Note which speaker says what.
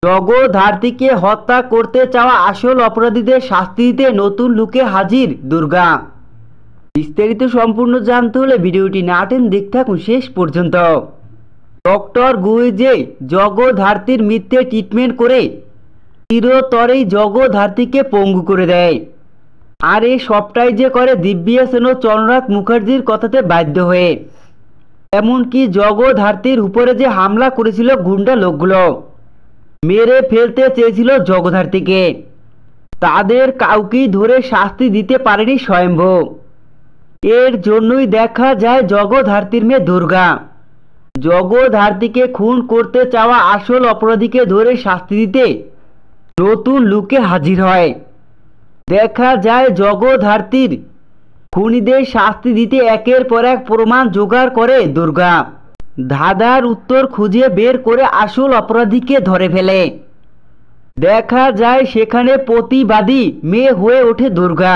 Speaker 1: জগদ্ধাত্রীকে হত্যা করতে চাওয়া আসল অপরাধীদের শাস্তি দিতে নতুন লুকে হাজির দুর্গা। বিস্তারিত সম্পূর্ণ জানতে হলে ভিডিওটি না টেনে দেখতে থাকুন শেষ পর্যন্ত। ডক্টর গুইজে জগদ্ধাত্রীর মিথ্যে ট্রিটমেন্ট করে চিরতরেই জগদ্ধাত্রীকে পঙ্গু করে দেয়। আর এই সবটাই যে করে দিব্যা সেন ও চন্দ্রনাথ মুখার্জির কথাতে বাধ্য হয়ে। এমনকি জগদ্ধাত্রীর উপরে যে হামলা করেছিল গুন্ডা লোকগুলো, মেরে ফেলতে চেয়েছিল জগদ্ধাত্রীকে, তাদের কাউকেই ধরে শাস্তি দিতে পারেনি স্বয়ম্ভু। এর জন্যই দেখা যায় জগদ্ধাত্রীর মেয়ে দুর্গা জগদ্ধাত্রীকে খুন করতে চাওয়া আসল অপরাধীকে ধরে শাস্তি দিতে নতুন লুকে হাজির হয়। দেখা যায় জগদ্ধাত্রীর খুনিদের শাস্তি দিতে একের পর এক প্রমাণ জোগাড় করে দুর্গা। ধাঁধার উত্তর খুঁজে বের করে আসল অপরাধীকে ধরে ফেলে। দেখা যায় সেখানে প্রতিবাদী মেয়ে হয়ে ওঠে দুর্গা।